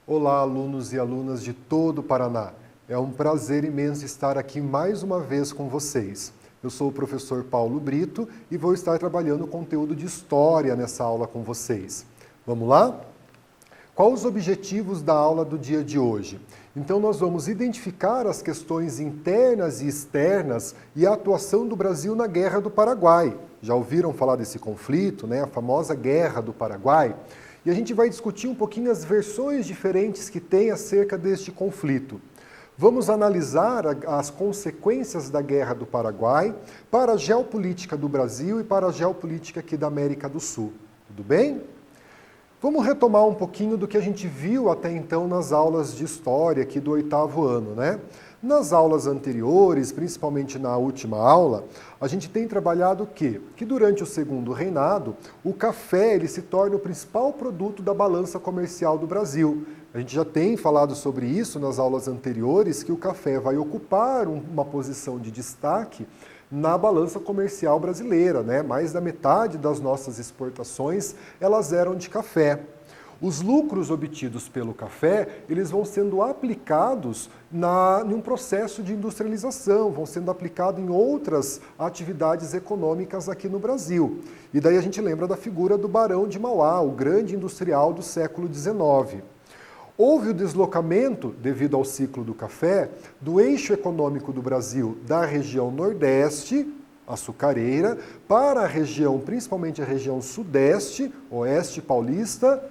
Olá, alunos e alunas de todo o Paraná. É um prazer imenso estar aqui mais uma vez com vocês. Eu sou o professor Paulo Brito e vou estar trabalhando o conteúdo de História nessa aula com vocês. Vamos lá? Quais os objetivos da aula do dia de hoje? Então, nós vamos identificar as questões internas e externas e a atuação do Brasil na Guerra do Paraguai. Já ouviram falar desse conflito, né? A famosa Guerra do Paraguai? E a gente vai discutir um pouquinho as versões diferentes que tem acerca deste conflito. Vamos analisar as consequências da Guerra do Paraguai para a geopolítica do Brasil e para a geopolítica aqui da América do Sul. Tudo bem? Vamos retomar um pouquinho do que a gente viu até então nas aulas de História aqui do 8º ano, né? Nas aulas anteriores, principalmente na última aula, a gente tem trabalhado o quê? Que durante o Segundo Reinado, o café ele se torna o principal produto da balança comercial do Brasil. A gente já tem falado sobre isso nas aulas anteriores, que o café vai ocupar uma posição de destaque na balança comercial brasileira, né? Mais da metade das nossas exportações, elas eram de café. Os lucros obtidos pelo café, eles vão sendo aplicados em um processo de industrialização, vão sendo aplicados em outras atividades econômicas aqui no Brasil. E daí a gente lembra da figura do Barão de Mauá, o grande industrial do século XIX. Houve o deslocamento, devido ao ciclo do café, do eixo econômico do Brasil da região Nordeste, açucareira, para a região, principalmente a região Sudeste, Oeste Paulista,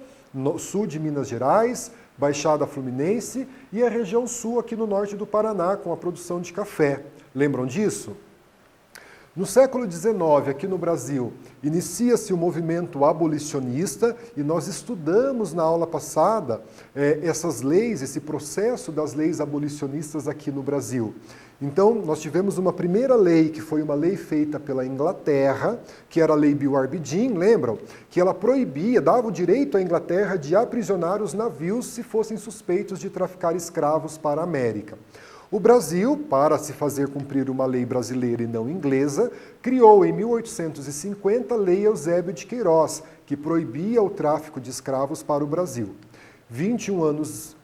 Sul de Minas Gerais, Baixada Fluminense e a região Sul aqui no norte do Paraná, com a produção de café. Lembram disso? No século XIX, aqui no Brasil, inicia-se o movimento abolicionista e nós estudamos na aula passada essas leis, esse processo das leis abolicionistas aqui no Brasil. Então, nós tivemos uma primeira lei, que foi uma lei feita pela Inglaterra, que era a Lei Bill-Arbidin, lembram? Que ela proibia, dava o direito à Inglaterra de aprisionar os navios se fossem suspeitos de traficar escravos para a América. O Brasil, para se fazer cumprir uma lei brasileira e não inglesa, criou em 1850 a Lei Eusébio de Queiroz, que proibia o tráfico de escravos para o Brasil. 21 anos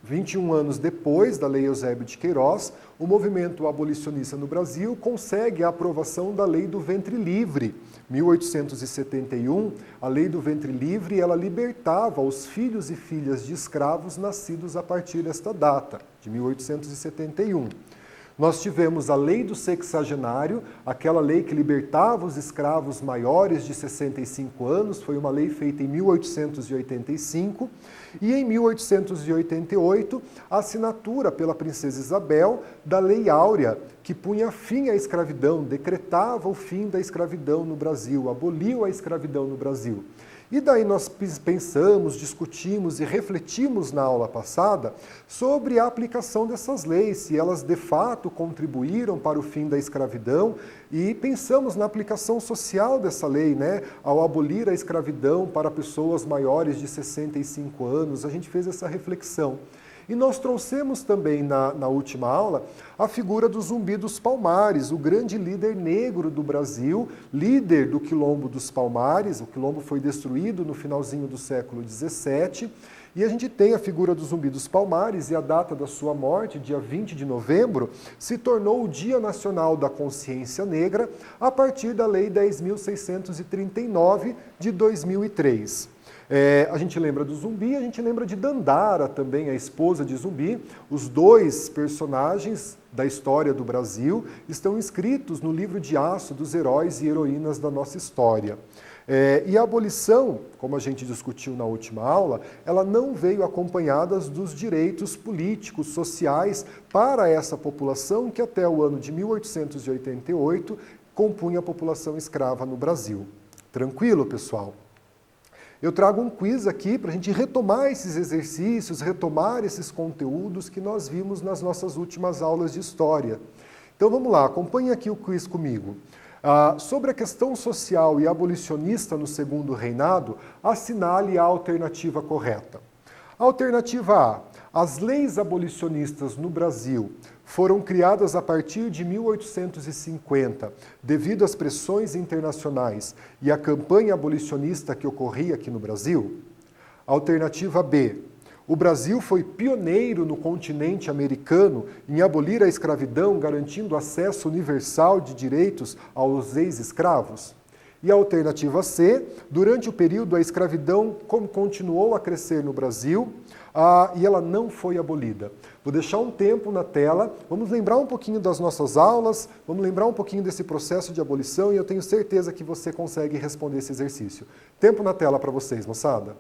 depois da Lei Eusébio de Queiroz, o movimento abolicionista no Brasil consegue a aprovação da Lei do Ventre Livre. 1871, a Lei do Ventre Livre, ela libertava os filhos e filhas de escravos nascidos a partir desta data, de 1871. Nós tivemos a Lei do Sexagenário, aquela lei que libertava os escravos maiores de 65 anos, foi uma lei feita em 1885, e em 1888, a assinatura pela Princesa Isabel da Lei Áurea, que punha fim à escravidão, decretava o fim da escravidão no Brasil, aboliu a escravidão no Brasil. E daí nós pensamos, discutimos e refletimos na aula passada sobre a aplicação dessas leis, se elas de fato contribuíram para o fim da escravidão, e pensamos na aplicação social dessa lei, né? Ao abolir a escravidão para pessoas maiores de 65 anos, a gente fez essa reflexão. E nós trouxemos também na última aula a figura do Zumbi dos Palmares, o grande líder negro do Brasil, líder do Quilombo dos Palmares. O Quilombo foi destruído no finalzinho do século XVII. E a gente tem a figura do Zumbi dos Palmares e a data da sua morte, dia 20 de novembro, se tornou o Dia Nacional da Consciência Negra a partir da Lei 10.639 de 2003. A gente lembra do Zumbi, a gente lembra de Dandara também, a esposa de Zumbi. Os dois personagens da história do Brasil estão inscritos no livro de aço dos heróis e heroínas da nossa história. E a abolição, como a gente discutiu na última aula, ela não veio acompanhada dos direitos políticos, sociais para essa população que até o ano de 1888 compunha a população escrava no Brasil. Tranquilo, pessoal? Eu trago um quiz aqui para a gente retomar esses exercícios, retomar esses conteúdos que nós vimos nas nossas últimas aulas de história. Então vamos lá, acompanhe aqui o quiz comigo. Sobre a questão social e abolicionista no Segundo Reinado, assinale a alternativa correta. Alternativa A. As leis abolicionistas no Brasil foram criadas a partir de 1850, devido às pressões internacionais e à campanha abolicionista que ocorria aqui no Brasil? Alternativa B. O Brasil foi pioneiro no continente americano em abolir a escravidão, garantindo acesso universal de direitos aos ex-escravos? E a alternativa C, durante o período a escravidão continuou a crescer no Brasil e ela não foi abolida. Vou deixar um tempo na tela, vamos lembrar um pouquinho das nossas aulas, vamos lembrar um pouquinho desse processo de abolição e eu tenho certeza que você consegue responder esse exercício. Tempo na tela para vocês, moçada.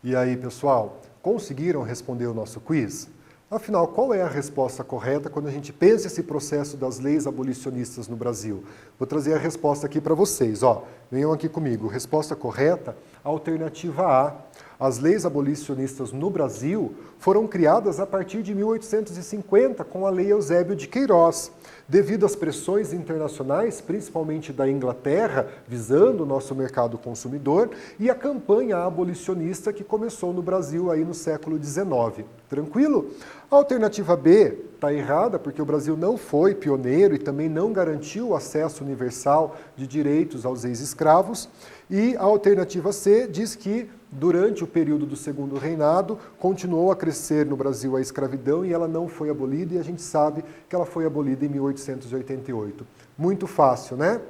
E aí, pessoal, conseguiram responder o nosso quiz? Afinal, qual é a resposta correta quando a gente pensa esse processo das leis abolicionistas no Brasil? Vou trazer a resposta aqui para vocês. Venham aqui comigo. Resposta correta, alternativa A. As leis abolicionistas no Brasil foram criadas a partir de 1850 com a Lei Eusébio de Queiroz. Devido às pressões internacionais, principalmente da Inglaterra, visando o nosso mercado consumidor, e a campanha abolicionista que começou no Brasil aí no século XIX. Tranquilo? A alternativa B está errada, porque o Brasil não foi pioneiro e também não garantiu o acesso universal de direitos aos ex-escravos. E a alternativa C diz que, durante o período do Segundo Reinado, continuou a crescer no Brasil a escravidão e ela não foi abolida, e a gente sabe que ela foi abolida em 1888. Muito fácil, né?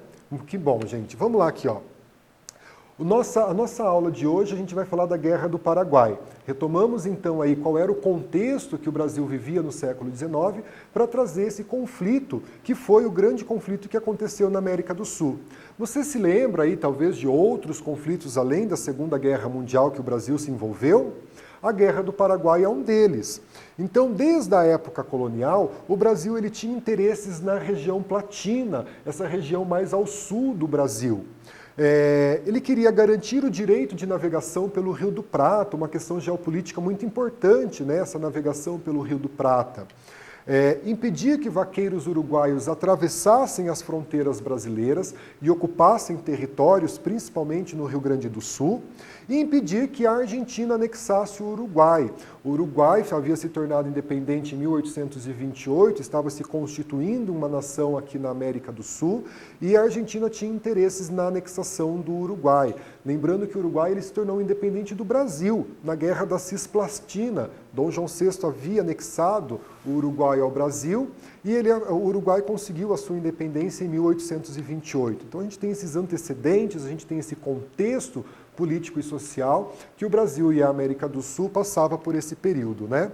Que bom, gente. Vamos lá aqui, A nossa aula de hoje a gente vai falar da Guerra do Paraguai. Retomamos então aí qual era o contexto que o Brasil vivia no século XIX para trazer esse conflito, que foi o grande conflito que aconteceu na América do Sul. Você se lembra aí talvez de outros conflitos além da Segunda Guerra Mundial que o Brasil se envolveu? A Guerra do Paraguai é um deles. Então, desde a época colonial, o Brasil ele tinha interesses na região platina, essa região mais ao sul do Brasil. Ele queria garantir o direito de navegação pelo Rio do Prata, uma questão geopolítica muito importante, né, essa navegação pelo Rio do Prata. Impedir que vaqueiros uruguaios atravessassem as fronteiras brasileiras e ocupassem territórios, principalmente no Rio Grande do Sul, e impedir que a Argentina anexasse o Uruguai. O Uruguai havia se tornado independente em 1828, estava se constituindo uma nação aqui na América do Sul, e a Argentina tinha interesses na anexação do Uruguai. Lembrando que o Uruguai ele se tornou independente do Brasil, na Guerra da Cisplastina. Dom João VI havia anexado o Uruguai ao Brasil e o Uruguai conseguiu a sua independência em 1828. Então a gente tem esses antecedentes, a gente tem esse contexto político e social que o Brasil e a América do Sul passavam por esse período, né?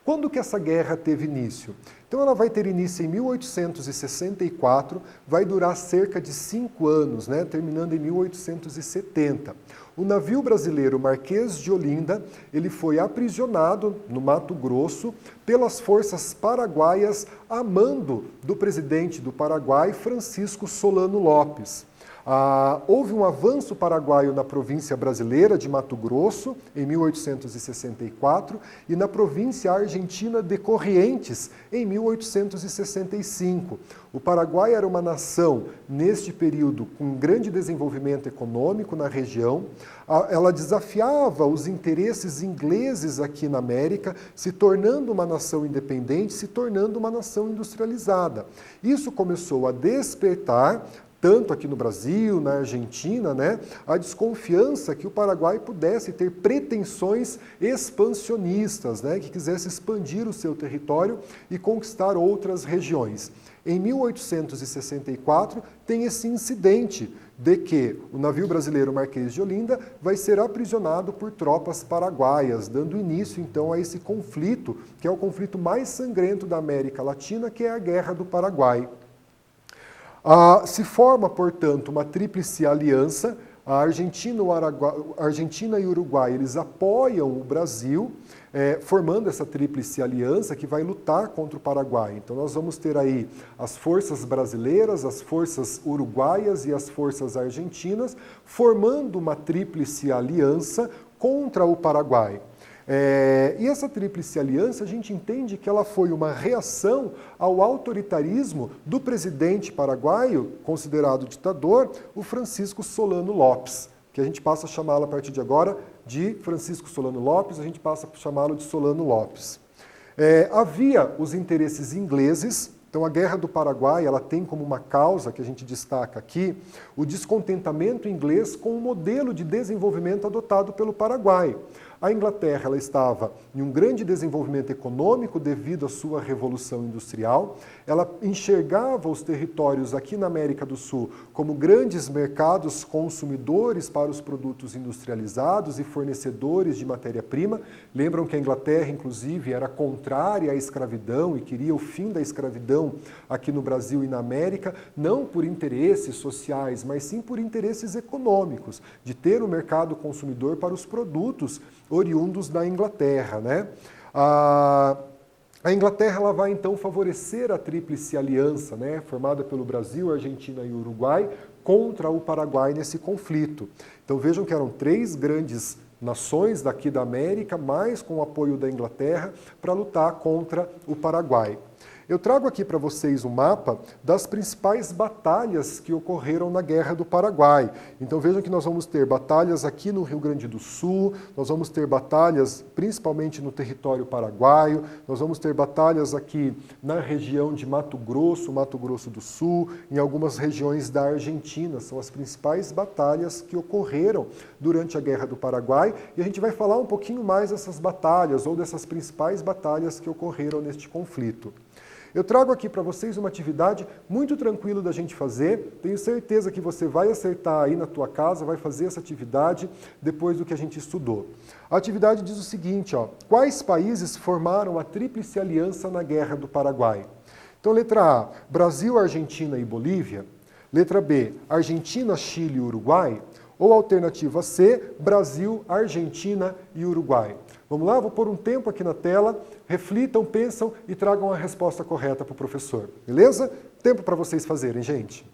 Quando que essa guerra teve início? Então ela vai ter início em 1864, vai durar cerca de 5 anos, né? Terminando em 1870. O navio brasileiro Marquês de Olinda, ele foi aprisionado no Mato Grosso pelas forças paraguaias a mando do presidente do Paraguai, Francisco Solano Lopes. Houve um avanço paraguaio na província brasileira de Mato Grosso, em 1864, e na província argentina de Corrientes, em 1865. O Paraguai era uma nação, neste período, com grande desenvolvimento econômico na região. Ela desafiava os interesses ingleses aqui na América, se tornando uma nação independente, se tornando uma nação industrializada. Isso começou a despertar, tanto aqui no Brasil, na Argentina, né, a desconfiança que o Paraguai pudesse ter pretensões expansionistas, né, que quisesse expandir o seu território e conquistar outras regiões. Em 1864, tem esse incidente de que o navio brasileiro Marquês de Olinda vai ser aprisionado por tropas paraguaias, dando início, então, a esse conflito, que é o conflito mais sangrento da América Latina, que é a Guerra do Paraguai. Se forma, portanto, uma tríplice aliança. A Argentina e o Uruguai eles apoiam o Brasil, formando essa tríplice aliança que vai lutar contra o Paraguai. Então nós vamos ter aí as forças brasileiras, as forças uruguaias e as forças argentinas, formando uma tríplice aliança contra o Paraguai. E essa tríplice aliança, a gente entende que ela foi uma reação ao autoritarismo do presidente paraguaio, considerado ditador, o Francisco Solano Lopes, que a gente passa a chamá-lo a partir de agora de Francisco Solano Lopes, a gente passa a chamá-lo de Solano Lopes. Havia os interesses ingleses. Então a Guerra do Paraguai ela tem como uma causa, que a gente destaca aqui, o descontentamento inglês com o modelo de desenvolvimento adotado pelo Paraguai. A Inglaterra ela estava em um grande desenvolvimento econômico devido à sua revolução industrial. Ela enxergava os territórios aqui na América do Sul como grandes mercados consumidores para os produtos industrializados e fornecedores de matéria-prima. Lembram que a Inglaterra, inclusive, era contrária à escravidão e queria o fim da escravidão aqui no Brasil e na América, não por interesses sociais, mas sim por interesses econômicos, de ter o mercado consumidor para os produtos oriundos da Inglaterra, né? A Inglaterra ela vai então favorecer a tríplice aliança, né, formada pelo Brasil, Argentina e Uruguai, contra o Paraguai nesse conflito. Então vejam que eram 3 grandes nações daqui da América, mas com o apoio da Inglaterra, para lutar contra o Paraguai. Eu trago aqui para vocês um mapa das principais batalhas que ocorreram na Guerra do Paraguai. Então vejam que nós vamos ter batalhas aqui no Rio Grande do Sul, nós vamos ter batalhas principalmente no território paraguaio, nós vamos ter batalhas aqui na região de Mato Grosso do Sul, em algumas regiões da Argentina. São as principais batalhas que ocorreram durante a Guerra do Paraguai e a gente vai falar um pouquinho mais dessas batalhas ou dessas principais batalhas que ocorreram neste conflito. Eu trago aqui para vocês uma atividade muito tranquila da gente fazer. Tenho certeza que você vai acertar aí na tua casa, vai fazer essa atividade depois do que a gente estudou. A atividade diz o seguinte, ó, quais países formaram a Tríplice Aliança na Guerra do Paraguai? Então, letra A, Brasil, Argentina e Bolívia. Letra B, Argentina, Chile e Uruguai. Ou alternativa C, Brasil, Argentina e Uruguai. Vamos lá? Vou pôr um tempo aqui na tela, reflitam, pensam e tragam a resposta correta para o professor. Beleza? Tempo para vocês fazerem, gente.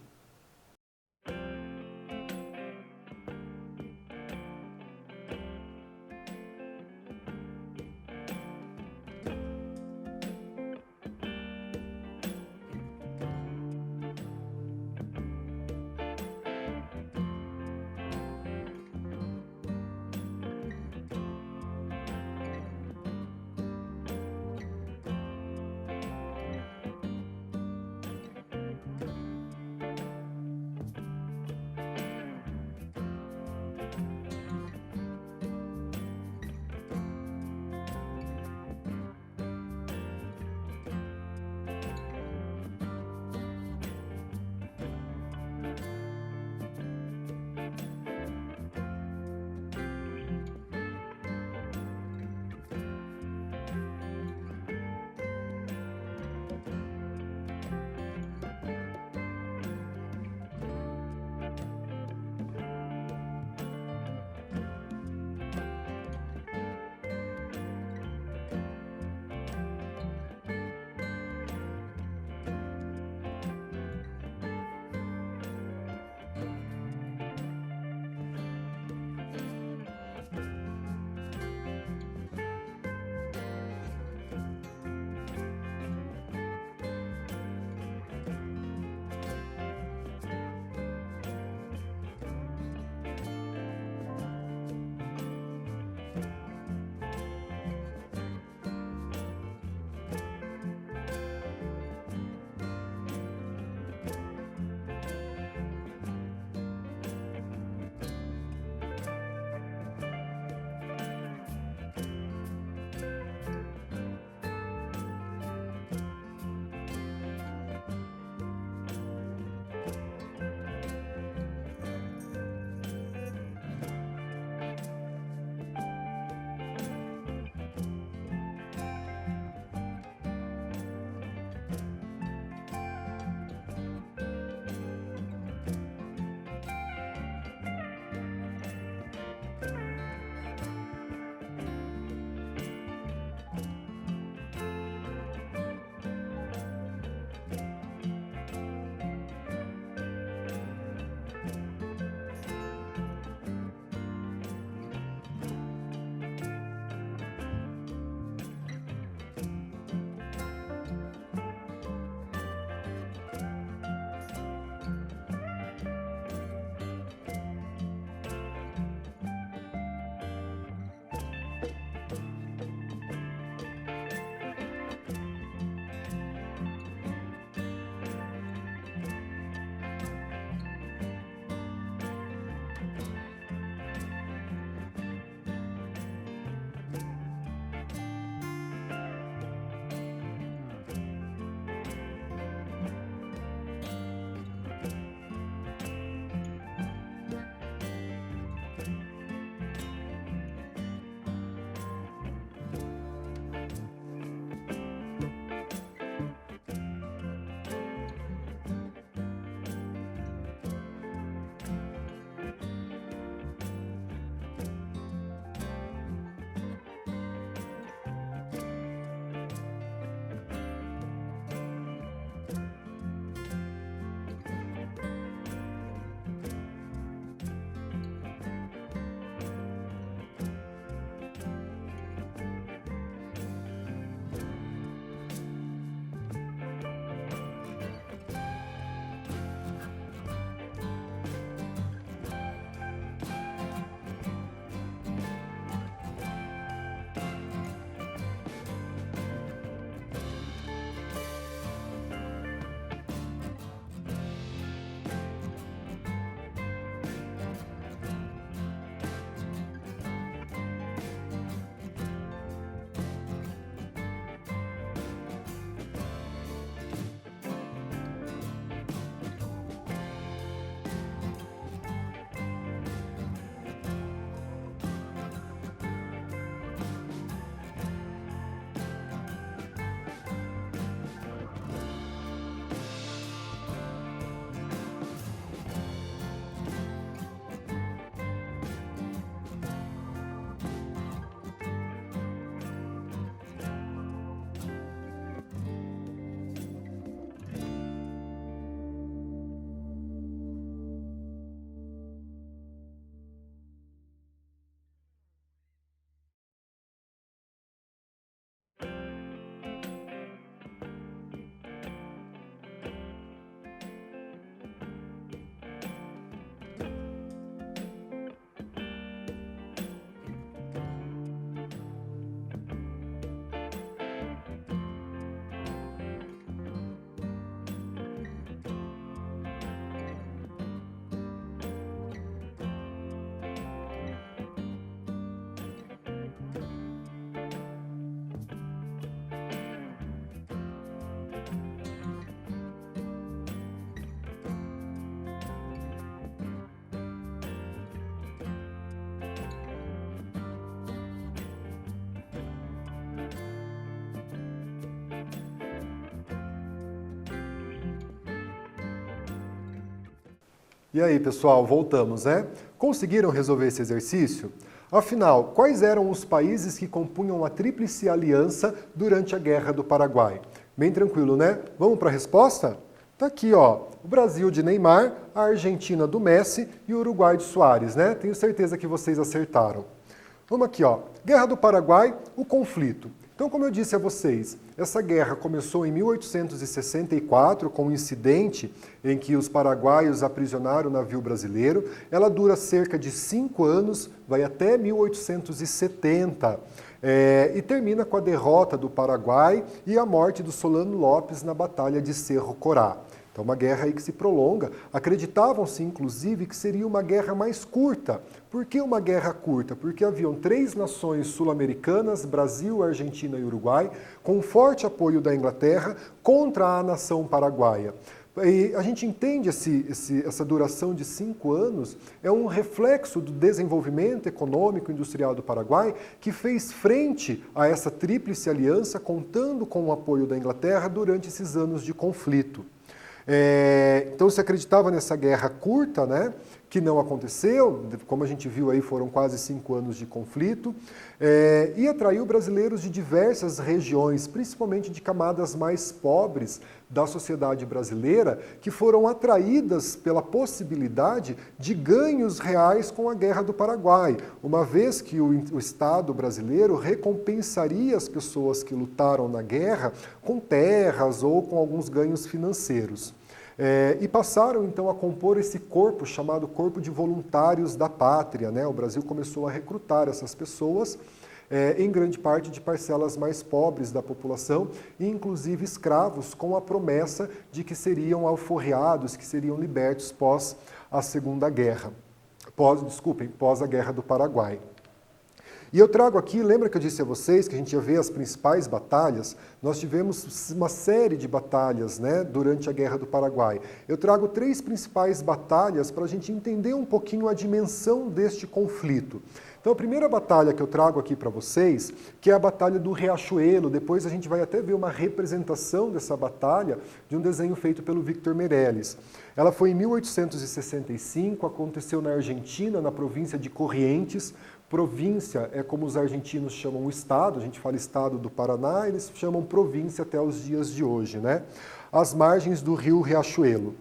E aí, pessoal, voltamos, né? Conseguiram resolver esse exercício? Afinal, quais eram os países que compunham a Tríplice Aliança durante a Guerra do Paraguai? Bem tranquilo, né? Vamos para a resposta? Tá aqui, ó, o Brasil de Neymar, a Argentina do Messi e o Uruguai de Suárez, né? Tenho certeza que vocês acertaram. Vamos aqui, ó. Guerra do Paraguai, o conflito. Então, como eu disse a vocês, essa guerra começou em 1864, com um incidente em que os paraguaios aprisionaram o navio brasileiro. Ela dura cerca de 5 anos, vai até 1870, e termina com a derrota do Paraguai e a morte do Solano Lopes na Batalha de Cerro Corá. Então, uma guerra aí que se prolonga. Acreditavam-se, inclusive, que seria uma guerra mais curta. Por que uma guerra curta? Porque haviam 3 nações sul-americanas, Brasil, Argentina e Uruguai, com forte apoio da Inglaterra contra a nação paraguaia. E a gente entende essa duração de 5 anos, é um reflexo do desenvolvimento econômico e industrial do Paraguai, que fez frente a essa tríplice aliança, contando com o apoio da Inglaterra durante esses anos de conflito. Então se acreditava nessa guerra curta, né, que não aconteceu, como a gente viu aí foram quase 5 anos de conflito, e atraiu brasileiros de diversas regiões, principalmente de camadas mais pobres da sociedade brasileira, que foram atraídas pela possibilidade de ganhos reais com a Guerra do Paraguai, uma vez que o Estado brasileiro recompensaria as pessoas que lutaram na guerra com terras ou com alguns ganhos financeiros. E passaram então a compor esse corpo chamado Corpo de Voluntários da Pátria, né? O Brasil começou a recrutar essas pessoas, em grande parte de parcelas mais pobres da população, e inclusive escravos, com a promessa de que seriam alforreados, que seriam libertos pós a Segunda Guerra, pós a Guerra do Paraguai. E eu trago aqui, lembra que eu disse a vocês que a gente ia ver as principais batalhas? Nós tivemos uma série de batalhas, né, durante a Guerra do Paraguai. Eu trago 3 principais batalhas para a gente entender um pouquinho a dimensão deste conflito. Então a primeira batalha que eu trago aqui para vocês, que é a Batalha do Riachuelo, depois a gente vai até ver uma representação dessa batalha de um desenho feito pelo Victor Meirelles. Ela foi em 1865, aconteceu na Argentina, na província de Corrientes. Província é como os argentinos chamam o estado, a gente fala estado do Paraná, eles chamam província até os dias de hoje, né? Às margens do rio Riachuelo.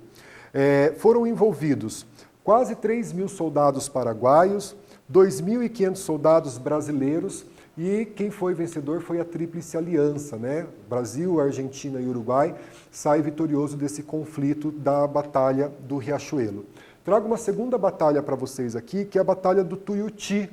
Foram envolvidos quase 3.000 soldados paraguaios, 2.500 soldados brasileiros, e quem foi vencedor foi a Tríplice Aliança, né? Brasil, Argentina e Uruguai sai vitorioso desse conflito da Batalha do Riachuelo. Trago uma segunda batalha para vocês aqui, que é a Batalha do Tuiuti.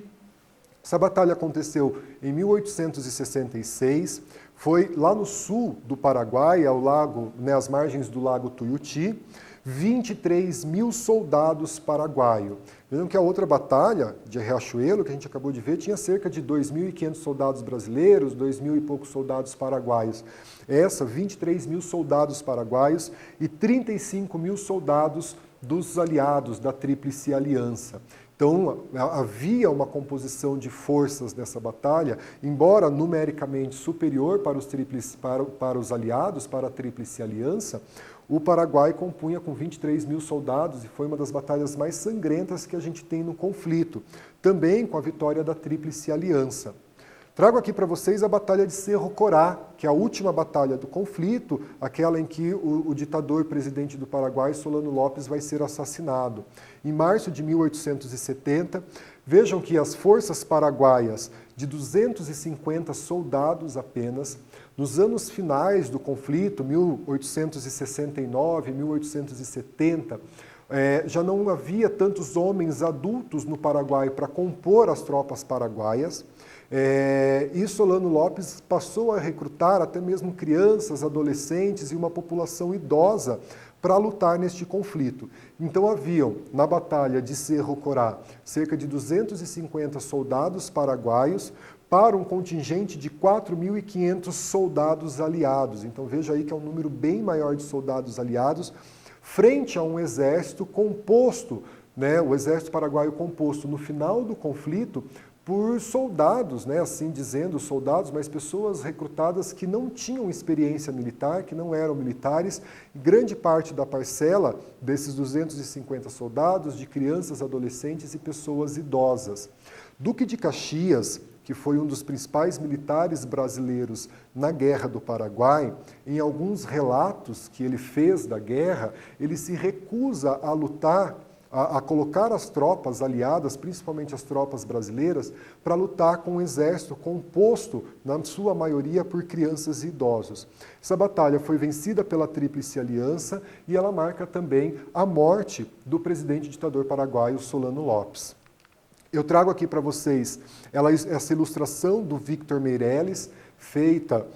Essa batalha aconteceu em 1866, foi lá no sul do Paraguai, ao lago, né, às margens do lago Tuiuti, 23.000 soldados paraguaios. Vejam que a outra batalha de Riachuelo, que a gente acabou de ver, tinha cerca de 2.500 soldados brasileiros, 2.000 e poucos soldados paraguaios. Essa, 23.000 soldados paraguaios e 35.000 soldados dos aliados da Tríplice Aliança. Então, havia uma composição de forças nessa batalha, embora numericamente superior para os aliados, para a Tríplice Aliança, o Paraguai compunha com 23.000 soldados e foi uma das batalhas mais sangrentas que a gente tem no conflito, também com a vitória da Tríplice Aliança. Trago aqui para vocês a Batalha de Cerro Corá, que é a última batalha do conflito, aquela em que o ditador presidente do Paraguai, Solano Lopes, vai ser assassinado. Em março de 1870, vejam que as forças paraguaias, de 250 soldados apenas, nos anos finais do conflito, 1869, 1870, já não havia tantos homens adultos no Paraguai para compor as tropas paraguaias. E Solano Lopes passou a recrutar até mesmo crianças, adolescentes e uma população idosa para lutar neste conflito. Então haviam, na Batalha de Cerro Corá, cerca de 250 soldados paraguaios para um contingente de 4.500 soldados aliados. Então veja aí que é um número bem maior de soldados aliados, frente a um exército composto, né, o exército paraguaio composto no final do conflito por soldados, né, assim dizendo, soldados, mas pessoas recrutadas que não tinham experiência militar, que não eram militares. Grande parte da parcela desses 250 soldados, de crianças, adolescentes e pessoas idosas. Duque de Caxias, que foi um dos principais militares brasileiros na Guerra do Paraguai, em alguns relatos que ele fez da guerra, ele se recusa a lutar, a colocar as tropas aliadas, principalmente as tropas brasileiras, para lutar com um exército composto, na sua maioria, por crianças e idosos. Essa batalha foi vencida pela Tríplice Aliança e ela marca também a morte do presidente ditador paraguaio Solano Lopes. Eu trago aqui para vocês essa ilustração do Victor Meirelles, feita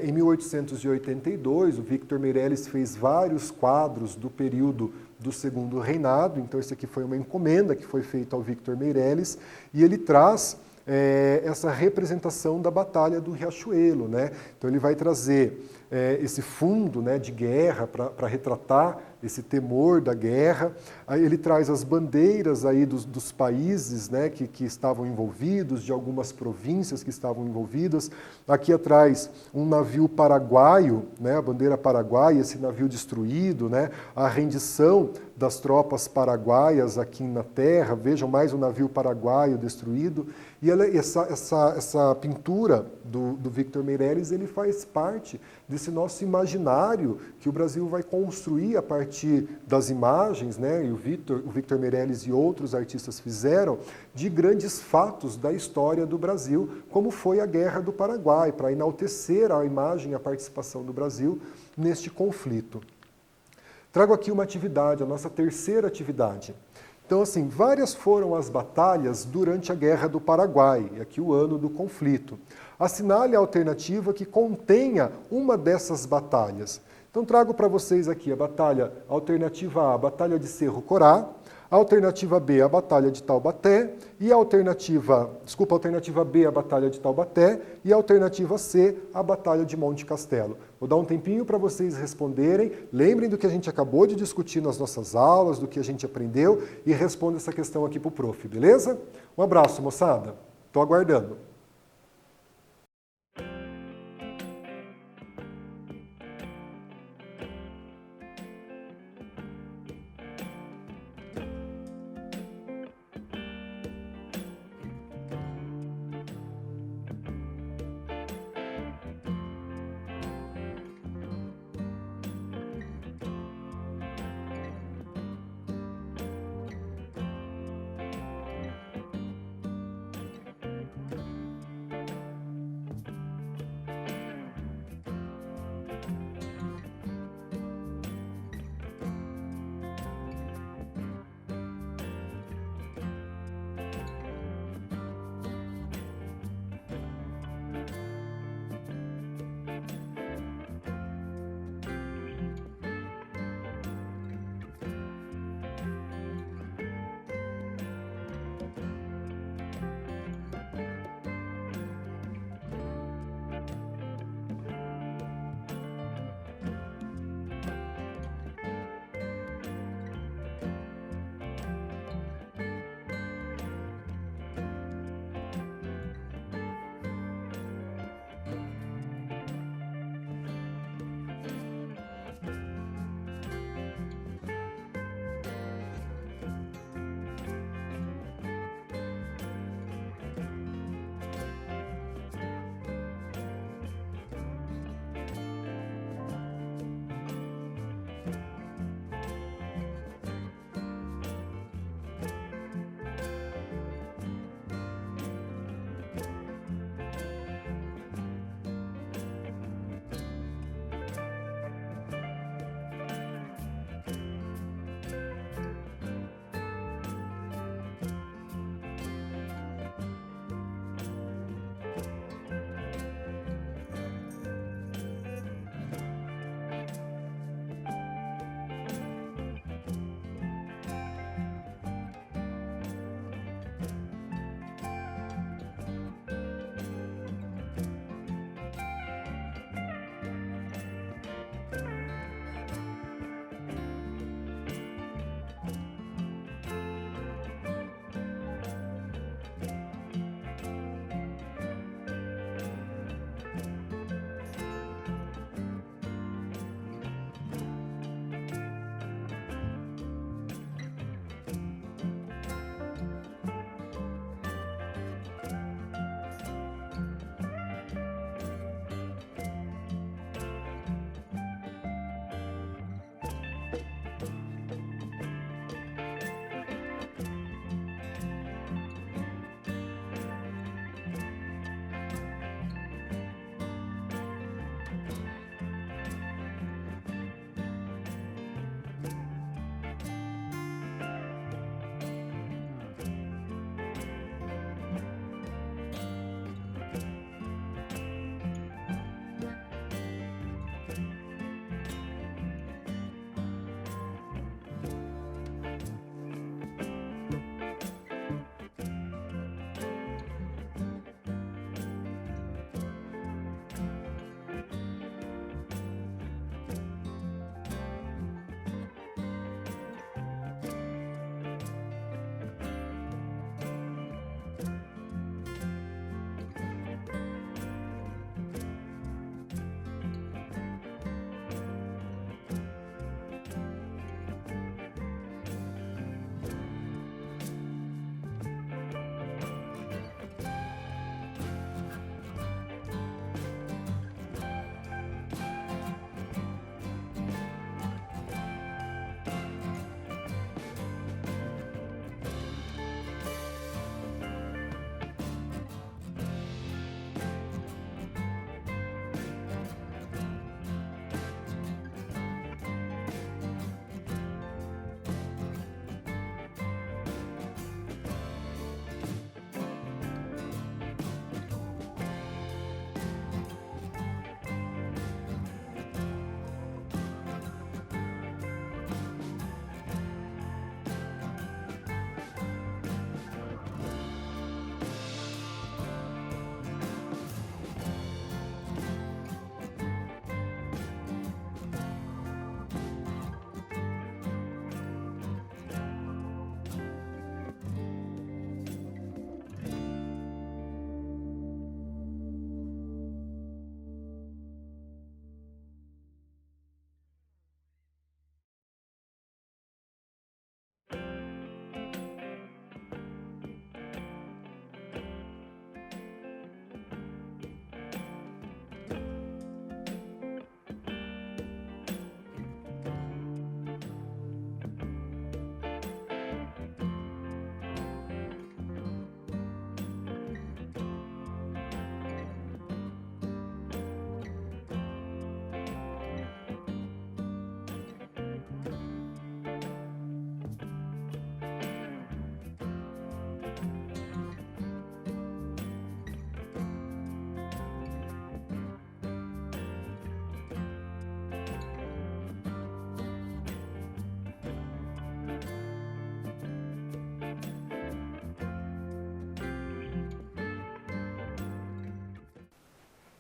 em 1882. O Victor Meirelles fez vários quadros do período do Segundo Reinado, então esse aqui foi uma encomenda que foi feita ao Victor Meirelles, e ele traz essa representação da Batalha do Riachuelo, né? Então ele vai trazer esse fundo, né, de guerra para retratar esse temor da guerra. Aí ele traz as bandeiras aí dos países, né, que estavam envolvidos, de algumas províncias que estavam envolvidas. Aqui atrás um navio paraguaio, né, a bandeira paraguaia, esse navio destruído, né, a rendição das tropas paraguaias aqui na terra. Vejam, mais um navio paraguaio destruído. E essa pintura do Victor Meirelles, ele faz parte desse nosso imaginário que o Brasil vai construir a partir das imagens, né, e o Victor Meirelles e outros artistas fizeram, de grandes fatos da história do Brasil, como foi a Guerra do Paraguai, para enaltecer a imagem e a participação do Brasil neste conflito. Trago aqui uma atividade, a nossa terceira atividade. Então, assim, várias foram as batalhas durante a Guerra do Paraguai, e aqui o ano do conflito. Assinale a alternativa que contenha uma dessas batalhas. Então, trago para vocês aqui a alternativa A, a Batalha de Cerro Corá, a alternativa B, a Batalha de Taubaté, e a alternativa B, a Batalha de Taubaté, e a alternativa C, a Batalha de Monte Castelo. Vou dar um tempinho para vocês responderem. Lembrem do que a gente acabou de discutir nas nossas aulas, do que a gente aprendeu, e responda essa questão aqui para o prof, beleza? Um abraço, moçada. Estou aguardando.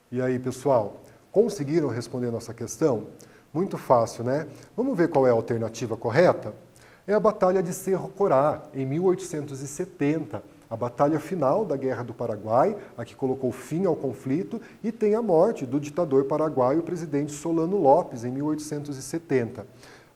E aí, pessoal, conseguiram responder a nossa questão? Muito fácil, né? Vamos ver qual é a alternativa correta? É a Batalha de Cerro Corá, em 1870, a batalha final da Guerra do Paraguai, a que colocou fim ao conflito, e tem a morte do ditador paraguaio, o presidente Solano Lopes, em 1870.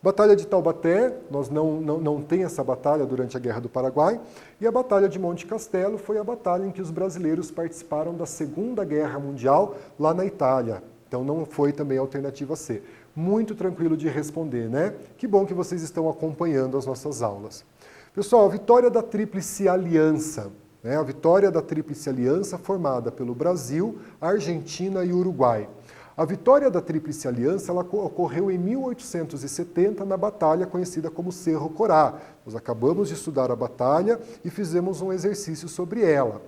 Batalha de Taubaté, nós não tem essa batalha durante a Guerra do Paraguai, e a Batalha de Monte Castelo foi a batalha em que os brasileiros participaram da Segunda Guerra Mundial lá na Itália. Então não foi também a alternativa C. Muito tranquilo de responder, né? Que bom que vocês estão acompanhando as nossas aulas. Pessoal, a vitória da Tríplice Aliança, né? A vitória da Tríplice Aliança formada pelo Brasil, Argentina e Uruguai. A vitória da Tríplice Aliança ela ocorreu em 1870 na batalha conhecida como Cerro Corá. Nós acabamos de estudar a batalha e fizemos um exercício sobre ela.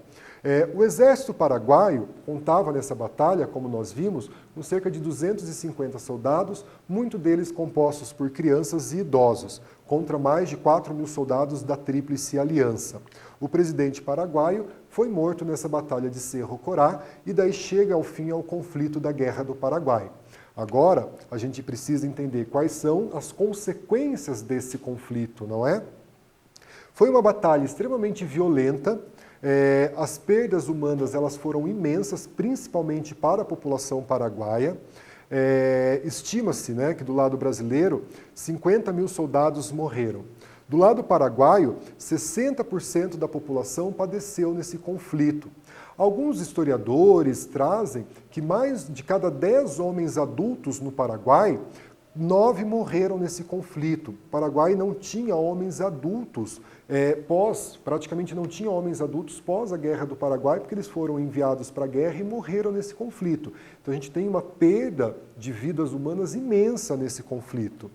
O exército paraguaio contava nessa batalha, como nós vimos, com cerca de 250 soldados, muitos deles compostos por crianças e idosos, contra mais de 4.000 soldados da Tríplice Aliança. O presidente paraguaio foi morto nessa batalha de Cerro Corá e daí chega ao fim ao conflito da Guerra do Paraguai. Agora, a gente precisa entender quais são as consequências desse conflito, não é? Foi uma batalha extremamente violenta. As perdas humanas elas foram imensas, principalmente para a população paraguaia. Estima-se, né, que do lado brasileiro, 50.000 soldados morreram. Do lado paraguaio, 60% da população padeceu nesse conflito. Alguns historiadores trazem que mais de cada 10 homens adultos no Paraguai, 9 morreram nesse conflito. O Paraguai não tinha homens adultos praticamente não tinha homens adultos pós a Guerra do Paraguai, porque eles foram enviados para a guerra e morreram nesse conflito. Então a gente tem uma perda de vidas humanas imensa nesse conflito.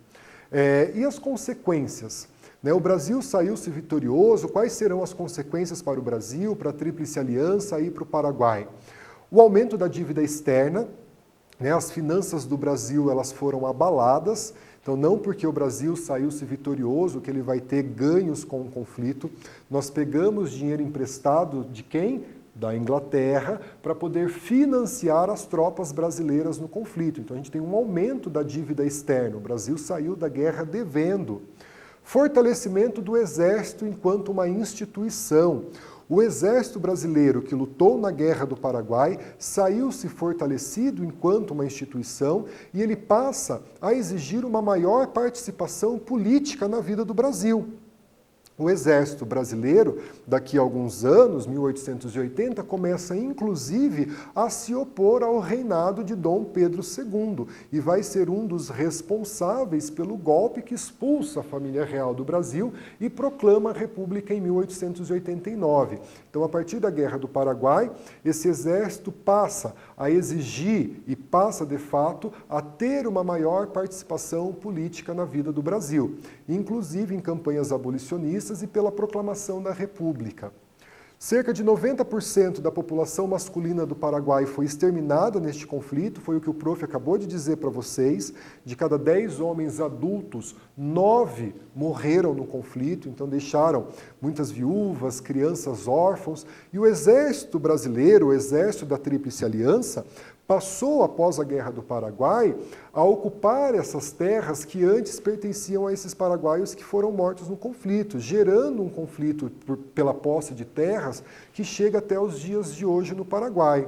E as consequências? O Brasil saiu-se vitorioso, quais serão as consequências para o Brasil, para a Tríplice Aliança e para o Paraguai? O aumento da dívida externa, as finanças do Brasil elas foram abaladas, então não porque o Brasil saiu-se vitorioso que ele vai ter ganhos com o conflito. Nós pegamos dinheiro emprestado de quem? Da Inglaterra, para poder financiar as tropas brasileiras no conflito. Então a gente tem um aumento da dívida externa, o Brasil saiu da guerra devendo. Fortalecimento do Exército enquanto uma instituição. O Exército brasileiro que lutou na Guerra do Paraguai saiu-se fortalecido enquanto uma instituição e ele passa a exigir uma maior participação política na vida do Brasil. O Exército brasileiro, daqui a alguns anos, 1880, começa inclusive a se opor ao reinado de Dom Pedro II e vai ser um dos responsáveis pelo golpe que expulsa a família real do Brasil e proclama a República em 1889. Então, a partir da Guerra do Paraguai, esse exército passa a exigir e passa, de fato, a ter uma maior participação política na vida do Brasil, inclusive em campanhas abolicionistas e pela proclamação da República. Cerca de 90% da população masculina do Paraguai foi exterminada neste conflito, foi o que o prof. Acabou de dizer para vocês. De cada 10 homens adultos, 9 morreram no conflito, então deixaram muitas viúvas, crianças órfãos. E o exército brasileiro, o exército da Tríplice Aliança, passou, após a Guerra do Paraguai, a ocupar essas terras que antes pertenciam a esses paraguaios que foram mortos no conflito, gerando um conflito pela posse de terras que chega até os dias de hoje no Paraguai.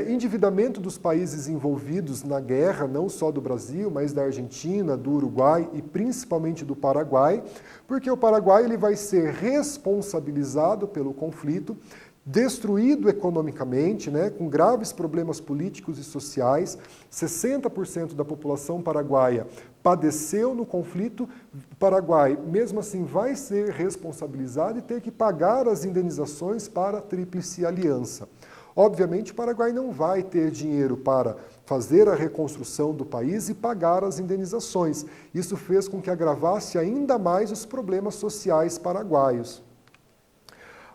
Endividamento dos países envolvidos na guerra, não só do Brasil, mas da Argentina, do Uruguai e principalmente do Paraguai, porque o Paraguai ele vai ser responsabilizado pelo conflito, destruído economicamente, com graves problemas políticos e sociais. 60% da população paraguaia padeceu no conflito. O Paraguai, mesmo assim, vai ser responsabilizado e ter que pagar as indenizações para a Tríplice Aliança. Obviamente, o Paraguai não vai ter dinheiro para fazer a reconstrução do país e pagar as indenizações. Isso fez com que agravasse ainda mais os problemas sociais paraguaios.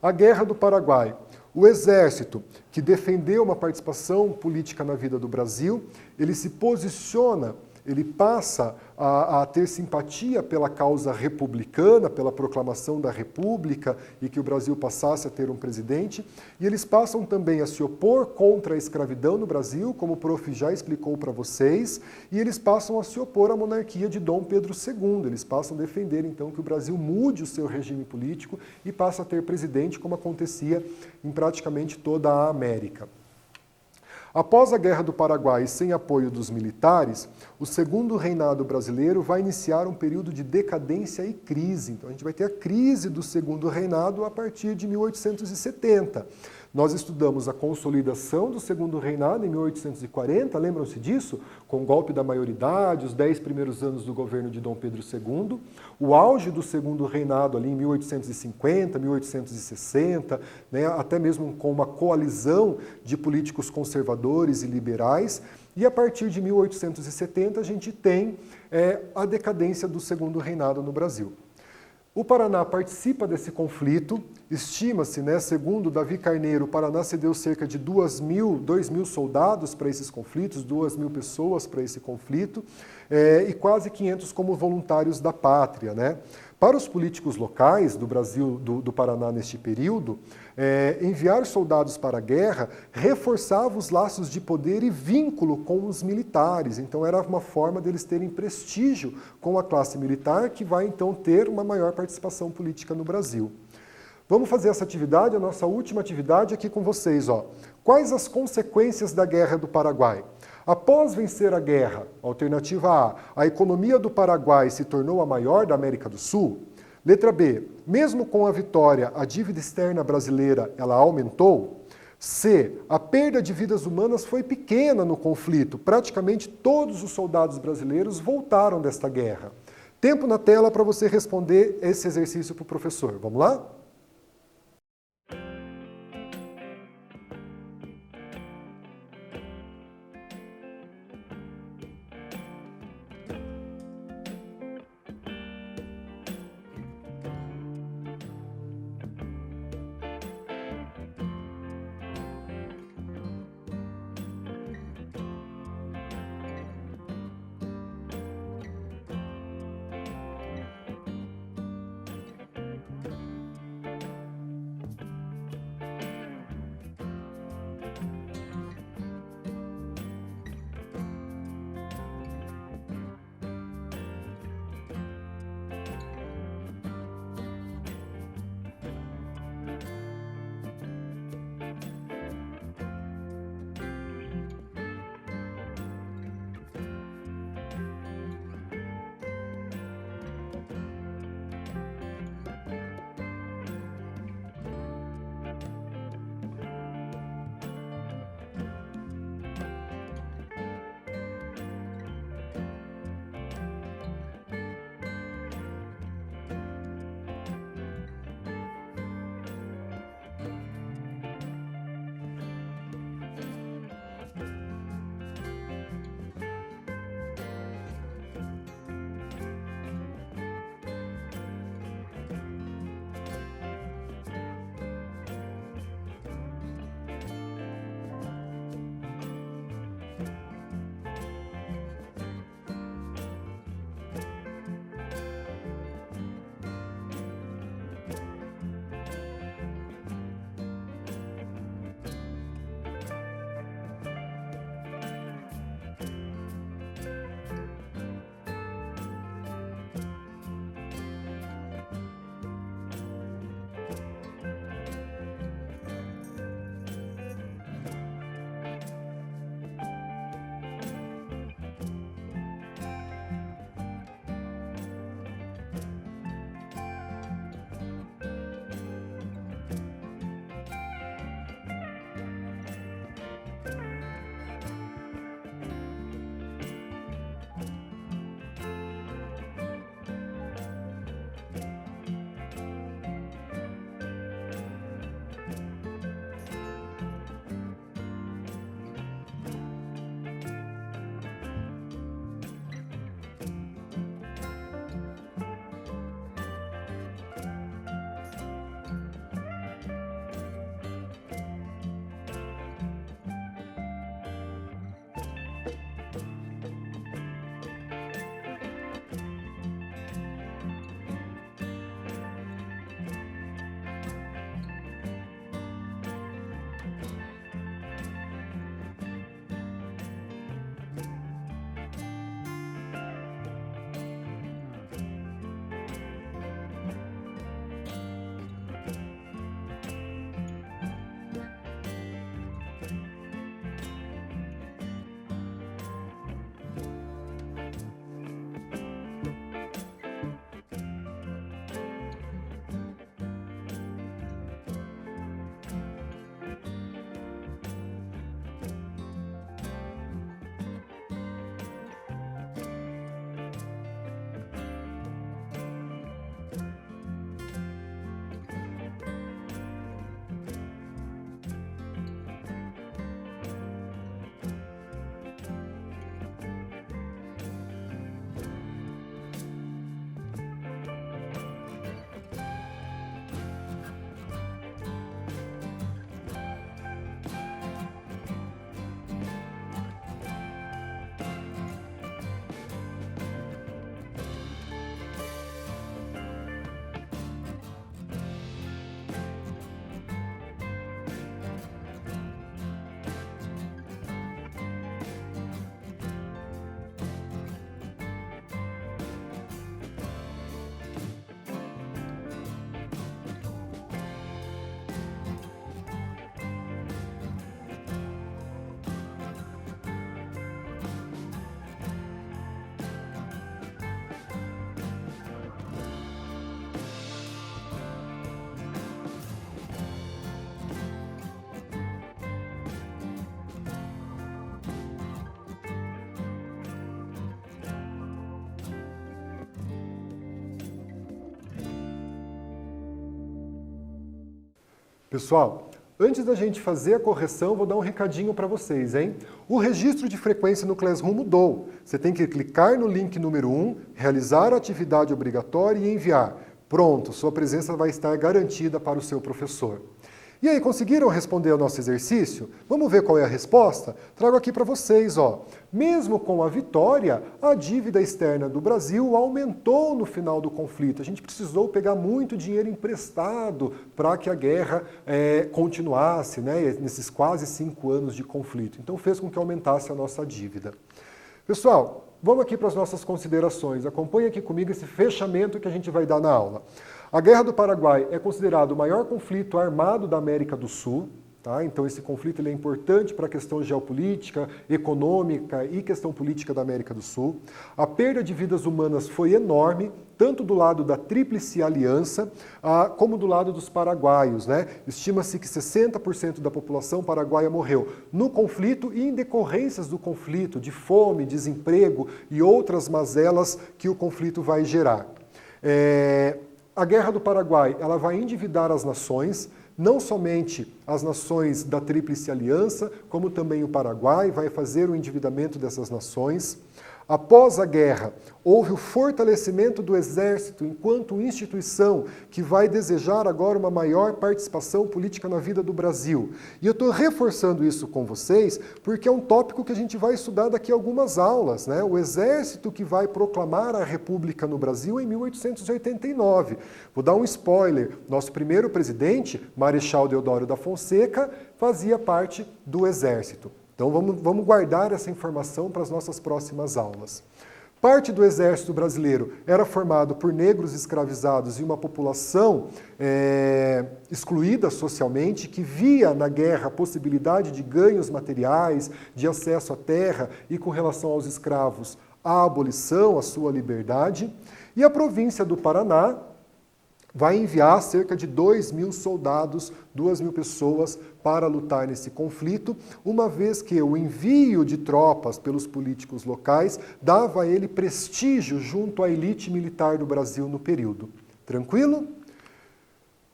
A Guerra do Paraguai. O exército, que defendeu uma participação política na vida do Brasil, ele se posiciona ele passa a ter simpatia pela causa republicana, pela proclamação da República e que o Brasil passasse a ter um presidente, e eles passam também a se opor contra a escravidão no Brasil, como o prof. já explicou para vocês, e eles passam a se opor à monarquia de Dom Pedro II. Eles passam a defender, então, que o Brasil mude o seu regime político e passe a ter presidente, como acontecia em praticamente toda a América. Após a Guerra do Paraguai, sem apoio dos militares, o segundo reinado brasileiro vai iniciar um período de decadência e crise. Então a gente vai ter a crise do segundo reinado a partir de 1870. Nós estudamos a consolidação do segundo reinado em 1840, lembram-se disso? Com o golpe da maioridade, os 10 primeiros anos do governo de Dom Pedro II, o auge do segundo reinado ali em 1850, 1860, né, até mesmo com uma coalizão de políticos conservadores e liberais, e a partir de 1870 a gente tem a decadência do segundo reinado no Brasil. O Paraná participa desse conflito, estima-se, né, segundo Davi Carneiro, o Paraná cedeu cerca de 2 mil soldados para esses conflitos, 2 mil pessoas para esse conflito, e quase 500 como voluntários da pátria, né? Para os políticos locais do Brasil, do Paraná neste período, enviar soldados para a guerra reforçava os laços de poder e vínculo com os militares. Então era uma forma deles terem prestígio com a classe militar, que vai então ter uma maior participação política no Brasil. Vamos fazer essa atividade, a nossa última atividade aqui com vocês. Quais as consequências da Guerra do Paraguai? Após vencer a guerra, alternativa a economia do Paraguai se tornou a maior da América do Sul. Letra B, mesmo com a vitória, a dívida externa brasileira ela aumentou. C, a perda de vidas humanas foi pequena no conflito. Praticamente todos os soldados brasileiros voltaram desta guerra. Tempo na tela para você responder esse exercício para o professor. Vamos lá? Pessoal, antes da gente fazer a correção, vou dar um recadinho para vocês, hein? O registro de frequência no Classroom mudou. Você tem que clicar no link número 1, realizar a atividade obrigatória e enviar. Pronto, sua presença vai estar garantida para o seu professor. E aí, conseguiram responder ao nosso exercício? Vamos ver qual é a resposta? Trago aqui para vocês, ó. Mesmo com a vitória, a dívida externa do Brasil aumentou no final do conflito. A gente precisou pegar muito dinheiro emprestado para que a guerra continuasse, né, nesses quase 5 anos de conflito. Então fez com que aumentasse a nossa dívida. Pessoal, vamos aqui para as nossas considerações. Acompanhe aqui comigo esse fechamento que a gente vai dar na aula. A Guerra do Paraguai é considerado o maior conflito armado da América do Sul. Tá? Então esse conflito ele é importante para a questão geopolítica, econômica e questão política da América do Sul. A perda de vidas humanas foi enorme, tanto do lado da Tríplice Aliança, como do lado dos paraguaios, né? Estima-se que 60% da população paraguaia morreu no conflito e em decorrências do conflito, de fome, desemprego e outras mazelas que o conflito vai gerar. A Guerra do Paraguai ela vai endividar as nações, não somente as nações da Tríplice Aliança, como também o Paraguai vai fazer o endividamento dessas nações. Após a guerra, houve o fortalecimento do Exército enquanto instituição que vai desejar agora uma maior participação política na vida do Brasil. E eu estou reforçando isso com vocês porque é um tópico que a gente vai estudar daqui a algumas aulas, né? O Exército que vai proclamar a República no Brasil em 1889. Vou dar um spoiler, nosso primeiro presidente, Marechal Deodoro da Fonseca, fazia parte do Exército. Então vamos guardar essa informação para as nossas próximas aulas. Parte do exército brasileiro era formado por negros escravizados e uma população excluída socialmente, que via na guerra a possibilidade de ganhos materiais, de acesso à terra e, com relação aos escravos, a abolição, a sua liberdade. E a província do Paraná vai enviar cerca de 2.000 soldados, 2.000 pessoas para lutar nesse conflito, uma vez que o envio de tropas pelos políticos locais dava a ele prestígio junto à elite militar do Brasil no período. Tranquilo?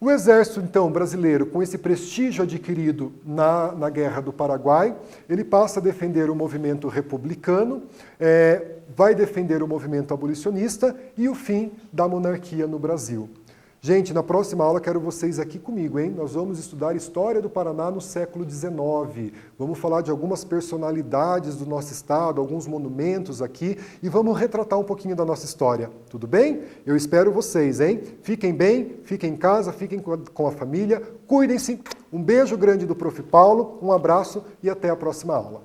O exército, então, brasileiro, com esse prestígio adquirido na Guerra do Paraguai, ele passa a defender o movimento republicano, vai defender o movimento abolicionista e o fim da monarquia no Brasil. Gente, na próxima aula quero vocês aqui comigo, hein? Nós vamos estudar história do Paraná no século XIX. Vamos falar de algumas personalidades do nosso estado, alguns monumentos aqui e vamos retratar um pouquinho da nossa história. Tudo bem? Eu espero vocês, hein? Fiquem bem, fiquem em casa, fiquem com a família, cuidem-se. Um beijo grande do Prof. Paulo, um abraço e até a próxima aula.